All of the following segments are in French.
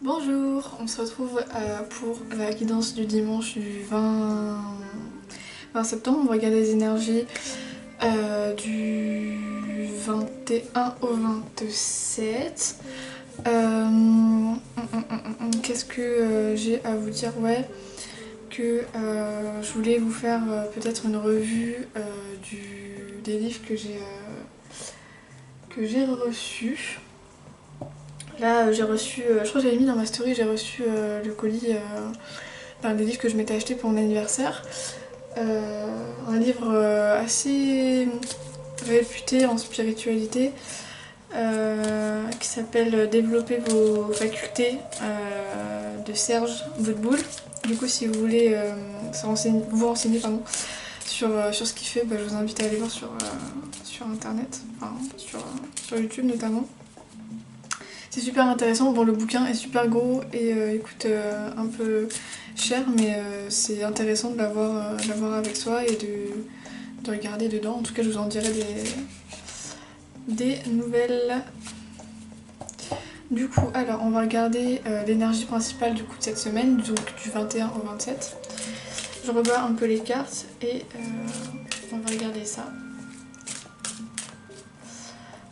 Bonjour, on se retrouve pour la guidance du dimanche du 20 septembre. On va regarder les énergies du 21 au 27. Qu'est-ce que j'ai à vous dire? Ouais, que je voulais vous faire peut-être une revue des livres que j'ai reçus. Là, j'ai reçu, je crois que j'avais mis dans ma story, j'ai reçu le colis d'un des livres que je m'étais acheté pour mon anniversaire. Un livre assez réputé en spiritualité qui s'appelle Développer vos facultés de Serge Boutboul. Du coup, si vous voulez vous renseigner sur ce qu'il fait, je vous invite à aller voir sur internet, enfin, sur YouTube notamment. C'est super intéressant. Bon, le bouquin est super gros et il coûte un peu cher, mais c'est intéressant de l'avoir avec soi et de regarder dedans. En tout cas, je vous en dirai des nouvelles. Du coup, alors on va regarder l'énergie principale du coup de cette semaine, donc du 21 au 27. Je rebats un peu les cartes et on va regarder ça.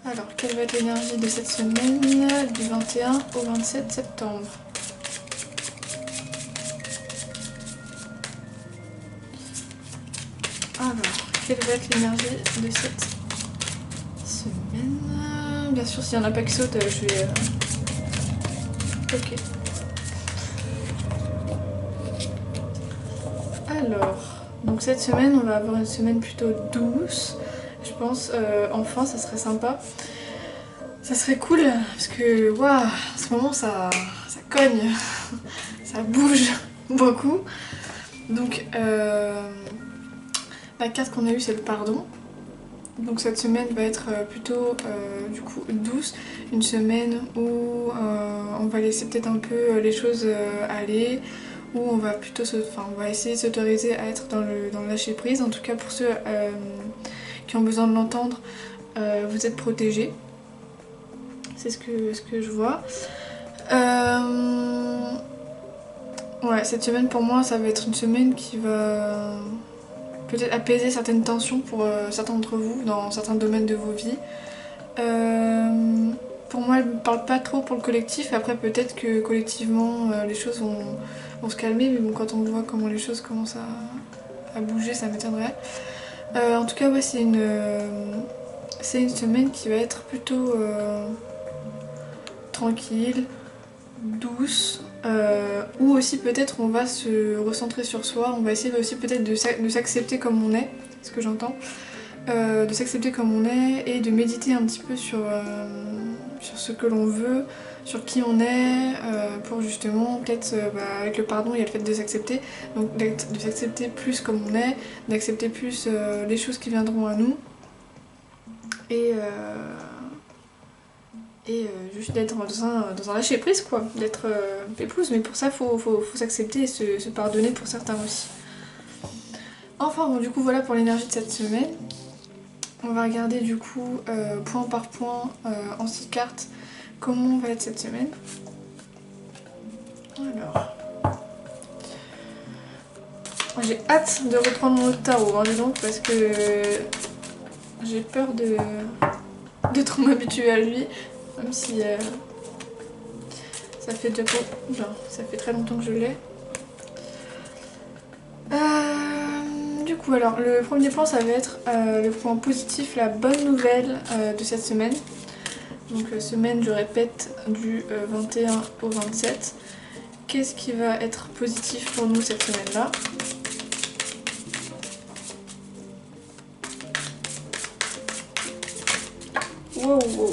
Alors, quelle va être l'énergie de cette semaine du 21 au 27 septembre? Alors, quelle va être l'énergie de cette semaine? Bien sûr, s'il n'y en a pas qui sautent, je vais... Ok. Alors, donc cette semaine, on va avoir une semaine plutôt douce. Je pense, enfin, ça serait sympa. Ça serait cool, parce que, waouh, en ce moment, ça cogne, ça bouge beaucoup. Donc, la carte qu'on a eue, c'est le pardon. Donc cette semaine va être plutôt du coup douce, une semaine où on va laisser peut-être un peu les choses aller, où on va plutôt on va essayer de s'autoriser à être dans le lâcher prise. En tout cas pour ceux qui ont besoin de l'entendre, vous êtes protégés. C'est ce que je vois. Ouais, cette semaine pour moi ça va être une semaine qui va peut-être apaiser certaines tensions pour certains d'entre vous dans certains domaines de vos vies. Pour moi, elle ne parle pas trop pour le collectif. Après, peut-être que collectivement, les choses vont se calmer. Mais bon, quand on voit comment les choses commencent à bouger, ça m'étonnerait. En tout cas, ouais, c'est une semaine qui va être plutôt tranquille, douce. Ou aussi peut-être on va se recentrer sur soi. On va essayer aussi peut-être de s'accepter comme on est, ce que j'entends. De s'accepter comme on est et de méditer un petit peu sur ce que l'on veut, sur qui on est, pour justement, peut-être avec le pardon, il y a le fait de s'accepter, donc de s'accepter plus comme on est, d'accepter plus les choses qui viendront à nous, et, juste d'être dans un lâcher prise, quoi, d'être pépouze, mais pour ça, faut s'accepter et se pardonner pour certains aussi. Enfin bon, du coup, voilà pour l'énergie de cette semaine. On va regarder du coup point par point en 6 cartes comment va être cette semaine. Alors, j'ai hâte de reprendre mon tarot, hein, dis donc, parce que j'ai peur de trop m'habituer à lui, même si ça fait ça fait très longtemps que je l'ai. Du coup, alors le premier point, ça va être le point positif, la bonne nouvelle de cette semaine. Donc semaine, je répète, du 21 au 27. Qu'est-ce qui va être positif pour nous cette semaine-là? Wow, wow, wow.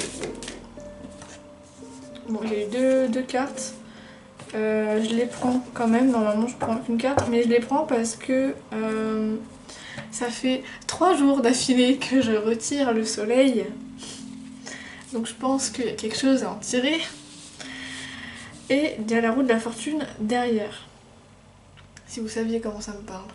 Bon, j'ai eu deux cartes. Je les prends quand même. Normalement, je prends qu'une carte, mais je les prends parce que ça fait 3 jours d'affilée que je retire le soleil. Donc je pense qu'il y a quelque chose à en tirer. Et il y a la roue de la fortune derrière. Si vous saviez comment ça me parle.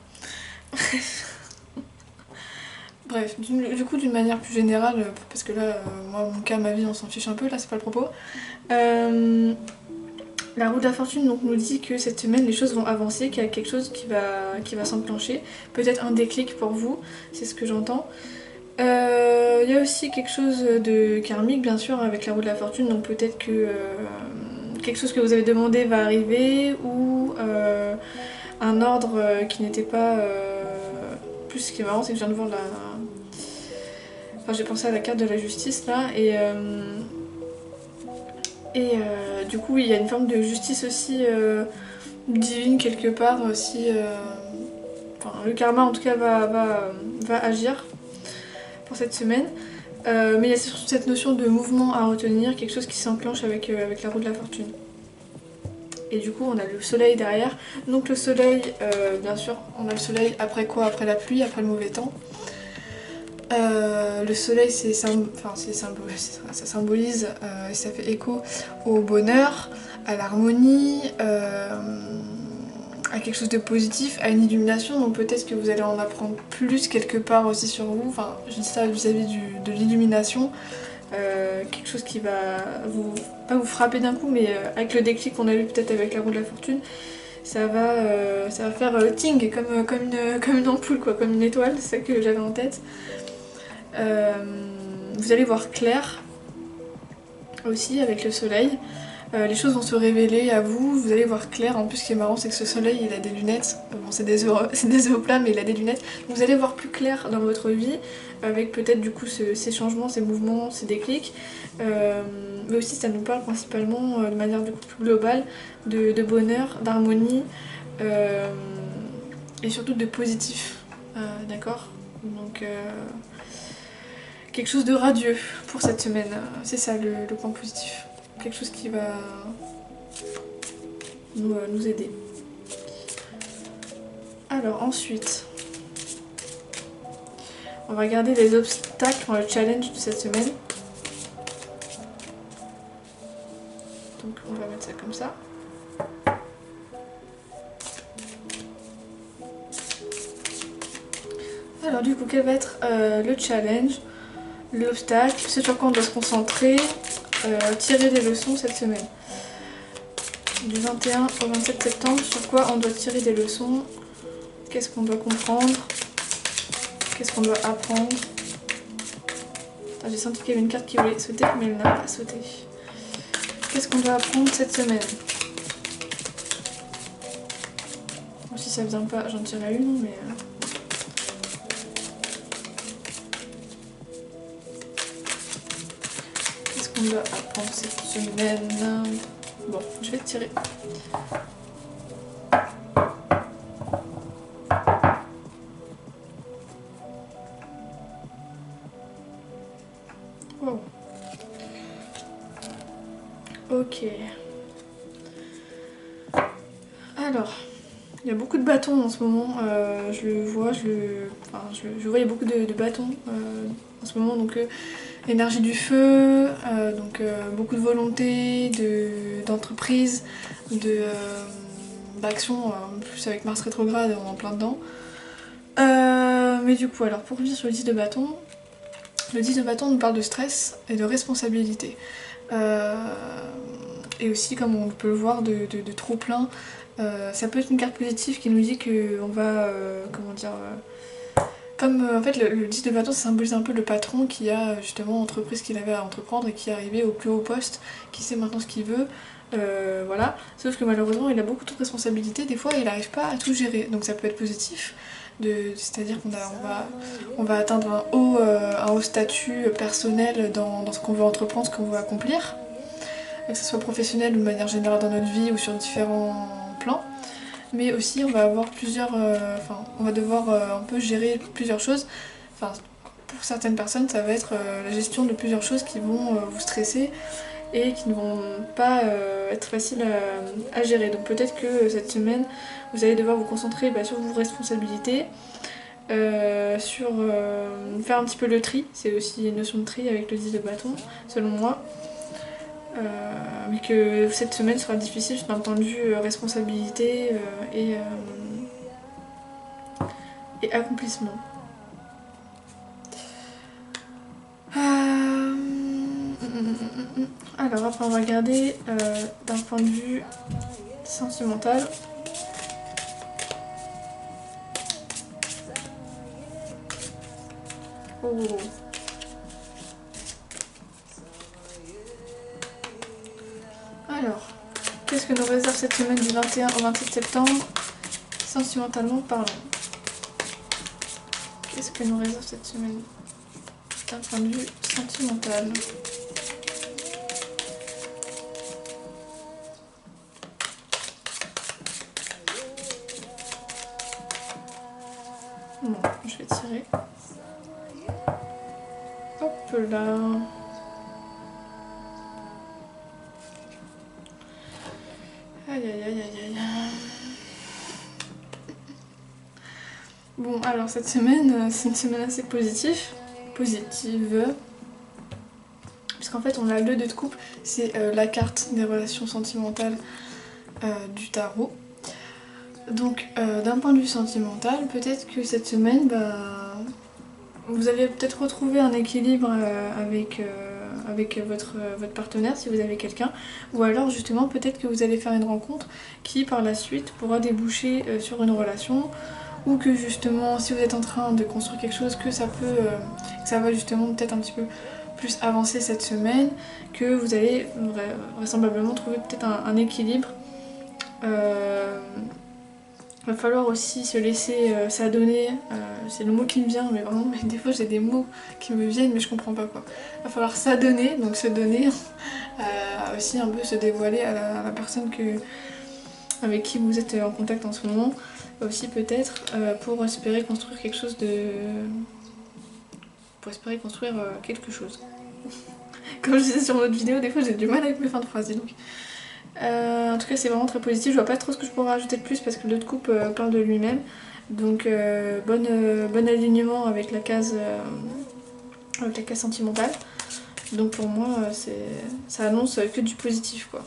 Bref, du coup, d'une manière plus générale, parce que là, moi, mon cas, ma vie, on s'en fiche un peu, là, c'est pas le propos. La roue de la fortune donc, nous dit que cette semaine les choses vont avancer, qu'il y a quelque chose qui va s'enclencher. Peut-être un déclic pour vous, c'est ce que j'entends. Il y a aussi quelque chose de karmique bien sûr avec la roue de la fortune, donc peut-être que quelque chose que vous avez demandé va arriver ou un ordre qui n'était pas... Plus ce qui est marrant c'est que je viens de voir la... Enfin j'ai pensé à la carte de la justice là et du coup il y a une forme de justice aussi divine quelque part aussi. Enfin le karma en tout cas va agir pour cette semaine. Mais il y a surtout cette notion de mouvement à retenir, quelque chose qui s'enclenche avec la roue de la fortune. Et du coup on a le soleil derrière. Donc le soleil, bien sûr, on a le soleil après quoi? Après la pluie, après le mauvais temps. Le soleil ça symbolise et ça fait écho au bonheur, à l'harmonie, à quelque chose de positif, à une illumination, donc peut-être que vous allez en apprendre plus quelque part aussi sur vous, enfin je dis ça vis-à-vis de l'illumination, quelque chose qui va pas vous frapper d'un coup, mais avec le déclic qu'on a eu peut-être avec la roue de la fortune, ça va faire ting, comme une ampoule, quoi, comme une étoile, c'est ça que j'avais en tête. Vous allez voir clair aussi avec le soleil. Les choses vont se révéler à vous, vous allez voir clair. En plus, ce qui est marrant, c'est que ce soleil, il a des lunettes. Bon, c'est des œufs plats, mais il a des lunettes. Donc, vous allez voir plus clair dans votre vie, avec peut-être du coup ces changements, ces mouvements, ces déclics. Mais aussi, ça nous parle principalement de manière du coup plus globale de bonheur, d'harmonie et surtout de positif. D'accord? Donc, quelque chose de radieux pour cette semaine. C'est ça le point positif. Quelque chose qui va nous aider. Alors ensuite, on va regarder les obstacles dans le challenge de cette semaine. Donc on va mettre ça comme ça. Alors du coup, quel va être le challenge, l'obstacle, ce sur quoi on doit se concentrer, tirer des leçons cette semaine. Du 21 au 27 septembre, sur quoi on doit tirer des leçons, qu'est-ce qu'on doit comprendre, qu'est-ce qu'on doit apprendre. J'ai senti qu'il y avait une carte qui voulait sauter, mais elle n'a pas sauté. Qu'est-ce qu'on doit apprendre cette semaine? Bon, si ça vient pas, j'en tirerai une, mais... Qu'est-ce qu'on doit apprendre cette semaine? Bon, je vais tirer. Wow. Ok. Alors, il y a beaucoup de bâtons en ce moment. Je le vois, je vois il y a beaucoup de bâtons en ce moment. Donc, énergie du feu, beaucoup de volonté, d'entreprise, d'action, plus avec Mars rétrograde, on est en plein dedans. Mais du coup, alors pour revenir sur le 10 de bâton, le 10 de bâton nous parle de stress et de responsabilité. Et aussi, comme on peut le voir, de trop plein. Ça peut être une carte positive qui nous dit qu'on va, en fait le 10 de bâton ça symbolise un peu le patron qui a justement entrepris ce qu'il avait à entreprendre et qui est arrivé au plus haut poste, qui sait maintenant ce qu'il veut, voilà. Sauf que malheureusement il a beaucoup de responsabilités, des fois il n'arrive pas à tout gérer, donc ça peut être positif, c'est-à-dire qu'on va atteindre un haut statut personnel dans ce qu'on veut entreprendre, ce qu'on veut accomplir, que ce soit professionnel ou de manière générale dans notre vie ou sur différents plans. Mais aussi on va avoir on va devoir un peu gérer plusieurs choses. Enfin, pour certaines personnes, ça va être la gestion de plusieurs choses qui vont vous stresser et qui ne vont pas être faciles à gérer. Donc peut-être que cette semaine, vous allez devoir vous concentrer sur vos responsabilités, sur faire un petit peu le tri. C'est aussi une notion de tri avec le 10 de bâton, selon moi. Mais que cette semaine sera difficile d'un point de vue responsabilité et accomplissement. Alors après on va regarder d'un point de vue sentimental. Oh. Alors, qu'est-ce que nous réserve cette semaine du 21 au 27 septembre, sentimentalement parlant? Qu'est-ce que nous réserve cette semaine d'un point de vue sentimental? Bon, je vais tirer. Hop là. Aïe aïe aïe aïe aïe. Bon, alors cette semaine, c'est une semaine assez positive. Puisqu'en fait, on a le 2 de coupe, c'est la carte des relations sentimentales du tarot. Donc, d'un point de vue sentimental, peut-être que cette semaine, vous allez peut-être retrouver un équilibre avec votre partenaire si vous avez quelqu'un, ou alors justement peut-être que vous allez faire une rencontre qui par la suite pourra déboucher sur une relation, ou que justement si vous êtes en train de construire quelque chose, que ça va justement peut-être un petit peu plus avancer cette semaine, que vous allez vraisemblablement trouver peut-être un équilibre. Va falloir aussi se laisser s'adonner, c'est le mot qui me vient, mais vraiment, mais des fois j'ai des mots qui me viennent mais je comprends pas quoi. Va falloir s'adonner, donc se donner, aussi un peu se dévoiler à la personne avec qui vous êtes en contact en ce moment, aussi peut-être pour espérer construire quelque chose quelque chose. Comme je disais sur notre vidéo, des fois j'ai du mal avec mes fins de phrase, dis donc. En tout cas c'est vraiment très positif, je vois pas trop ce que je pourrais rajouter de plus parce que le 2 de coupe parle de lui-même. Donc bon alignement avec la case sentimentale. Donc pour moi ça annonce que du positif quoi.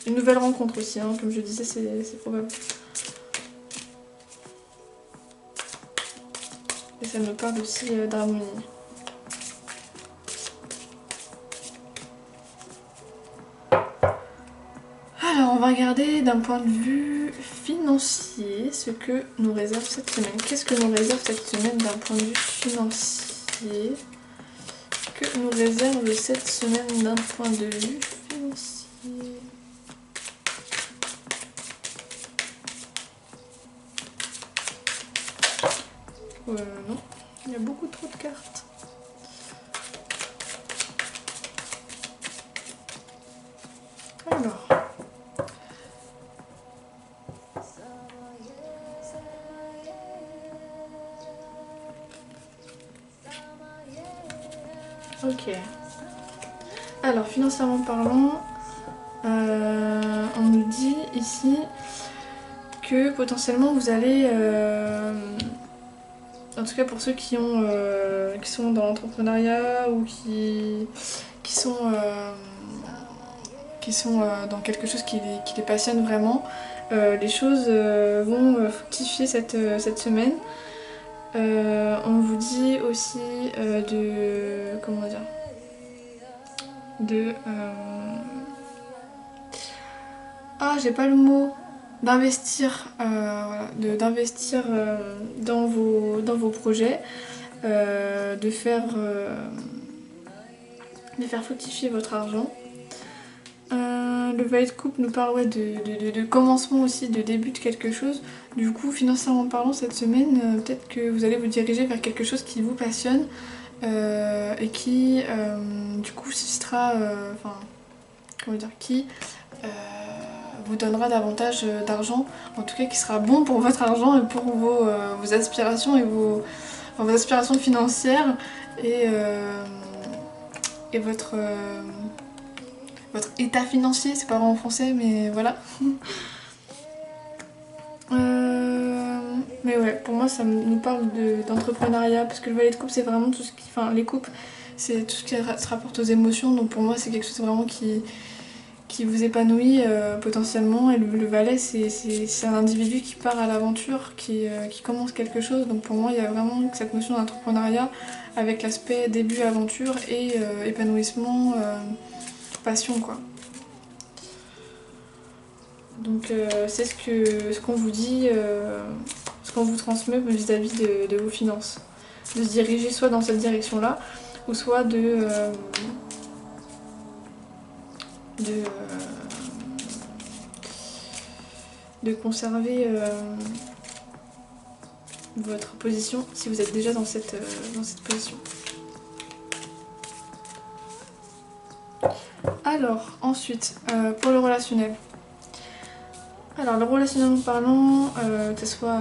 Une nouvelle rencontre aussi, hein, comme je disais c'est probable. Et ça me parle aussi d'harmonie. Alors on va regarder d'un point de vue financier ce que nous réserve cette semaine. Qu'est-ce que nous réserve cette semaine d'un point de vue financier? Que nous réserve cette semaine d'un point de vue financier? Non, il y a beaucoup trop de cartes. Alors. Ok. Alors, financièrement parlant, on nous dit ici que potentiellement vous allez, en tout cas pour ceux qui sont dans l'entrepreneuriat ou qui sont dans quelque chose qui les passionne vraiment, les choses vont fructifier cette semaine. On vous dit aussi comment dire, j'ai pas le mot, d'investir, voilà, d'investir dans vos projets, de faire fructifier votre argent. Le valet de coupe nous parle de commencement aussi, de début de quelque chose. Du coup, financièrement parlant, cette semaine, peut-être que vous allez vous diriger vers quelque chose qui vous passionne et qui, du coup, suscitera, qui vous donnera davantage d'argent, en tout cas qui sera bon pour votre argent et pour vos aspirations et vos aspirations financières et votre état financier, c'est pas vraiment en français mais voilà. Mais ouais, pour moi ça nous parle d'entrepreneuriat parce que le valet de coupe c'est vraiment tout ce qui... Enfin les coupes c'est tout ce qui se rapporte aux émotions, donc pour moi c'est quelque chose vraiment qui qui vous épanouit potentiellement, et le valet c'est un individu qui part à l'aventure, qui commence quelque chose, donc pour moi il y a vraiment cette notion d'entrepreneuriat avec l'aspect début aventure et épanouissement, passion quoi. Donc c'est ce qu'on vous dit, ce qu'on vous transmet vis-à-vis de vos finances. De se diriger soit dans cette direction-là, ou soit de, de conserver votre position si vous êtes déjà dans cette position. Alors, ensuite, pour le relationnel. Alors, le relationnel parlant, que ce soit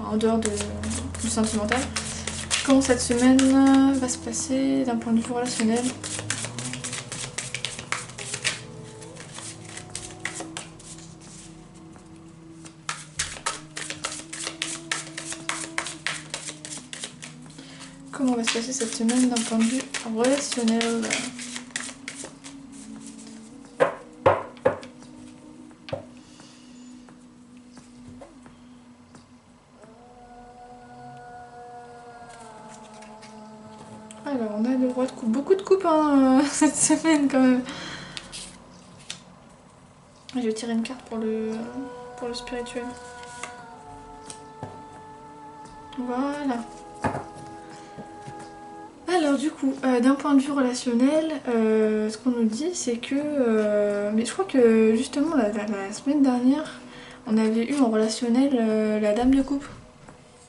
en dehors du sentimental, comment cette semaine va se passer d'un point de vue relationnel? Comment va se passer cette semaine d'un point de vue relationnel? Alors on a le roi de coupe, beaucoup de coupes hein, cette semaine quand même. Je vais tirer une carte pour le spirituel. Voilà. Alors du coup, d'un point de vue relationnel, ce qu'on nous dit c'est que... mais je crois que justement la semaine dernière, on avait eu en relationnel la dame de coupe.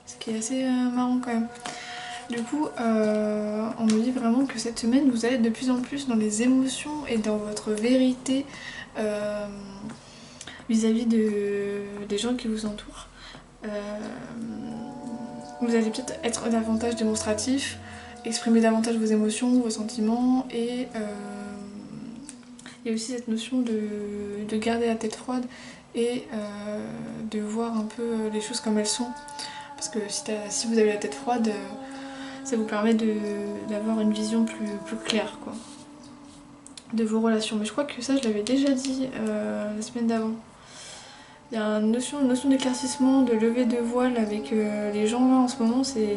Ce qui est assez marrant quand même. Du coup, on nous dit vraiment que cette semaine, vous allez être de plus en plus dans les émotions et dans votre vérité vis-à-vis des gens qui vous entourent. Vous allez peut-être être davantage démonstratif, exprimer davantage vos émotions, vos sentiments, et il y a aussi cette notion de garder la tête froide et de voir un peu les choses comme elles sont. Parce que si vous avez la tête froide, ça vous permet d'avoir une vision plus claire quoi, de vos relations. Mais je crois que ça, je l'avais déjà dit la semaine d'avant. Il y a une notion d'éclaircissement, de levée de voile avec les gens là en ce moment, c'est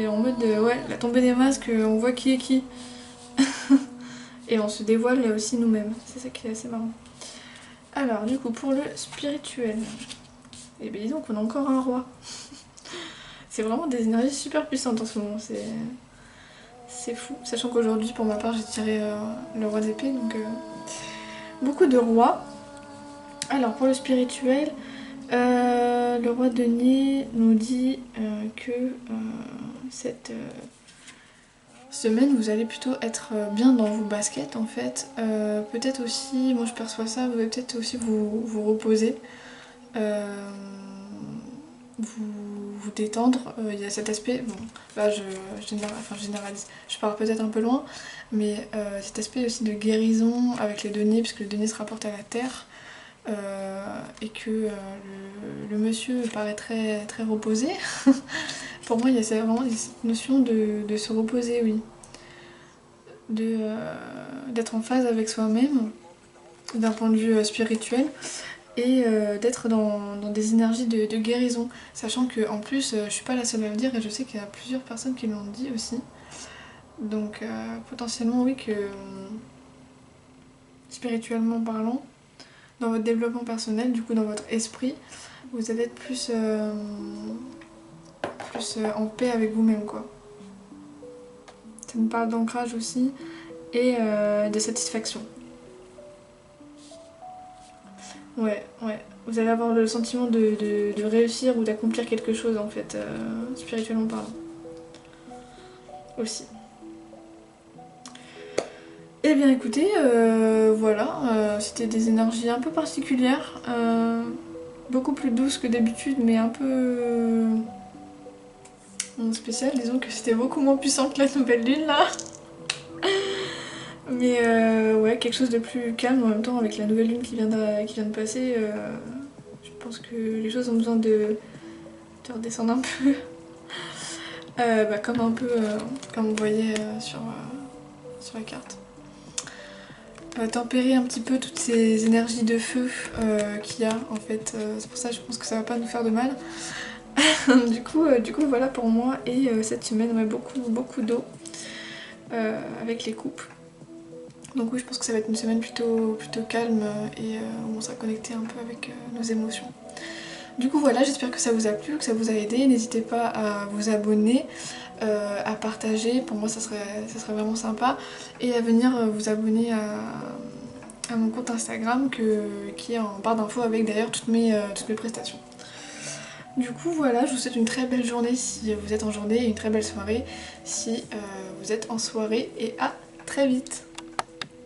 en mode ouais, la tombée des masques, on voit qui est qui. Et on se dévoile là aussi nous-mêmes, c'est ça qui est assez marrant. Alors du coup pour le spirituel, et bien dis donc on a encore un roi. C'est vraiment des énergies super puissantes en ce moment, c'est fou. Sachant qu'aujourd'hui pour ma part j'ai tiré le roi d'épée, donc beaucoup de rois. Alors pour le spirituel, le roi de denier nous dit que cette semaine vous allez plutôt être bien dans vos baskets en fait. Peut-être aussi, moi je perçois ça, vous allez peut-être aussi vous reposer, vous détendre. Il y a cet aspect, bon là je généralise, je pars peut-être un peu loin, mais cet aspect aussi de guérison avec les deniers, puisque le denier se rapporte à la terre. Et que le monsieur paraît très, très reposé. Pour moi, il y a vraiment cette notion de se reposer, oui. D'être en phase avec soi-même, d'un point de vue spirituel, et d'être dans des énergies de guérison. Sachant que en plus, je suis pas la seule à le dire, et je sais qu'il y a plusieurs personnes qui l'ont dit aussi. Donc potentiellement, oui, que spirituellement parlant, dans votre développement personnel, du coup dans votre esprit, vous allez être plus en paix avec vous-même quoi. Ça me parle d'ancrage aussi et de satisfaction. Ouais. Vous allez avoir le sentiment de réussir ou d'accomplir quelque chose en fait, spirituellement parlant. Aussi. Eh bien écoutez, voilà, c'était des énergies un peu particulières, beaucoup plus douces que d'habitude, mais un peu spéciales. Disons que c'était beaucoup moins puissant que la nouvelle lune là. Mais ouais, quelque chose de plus calme en même temps avec la nouvelle lune qui vient de passer. Je pense que les choses ont besoin de redescendre un peu. Comme un peu comme vous voyez sur la carte. tempérer un petit peu toutes ces énergies de feu qu'il y a en fait. C'est pour ça que je pense que ça va pas nous faire de mal. du coup voilà pour moi. Et cette semaine, ouais, beaucoup d'eau avec les coupes. Donc oui, je pense que ça va être une semaine plutôt calme et où on sera connecté un peu avec nos émotions. Du coup voilà, j'espère que ça vous a plu, que ça vous a aidé. N'hésitez pas à vous abonner, à partager, pour moi ça serait vraiment sympa. Et à venir vous abonner à mon compte Instagram qui est en barre d'infos avec d'ailleurs toutes mes prestations. Du coup voilà, je vous souhaite une très belle journée si vous êtes en journée et une très belle soirée si vous êtes en soirée, et à très vite.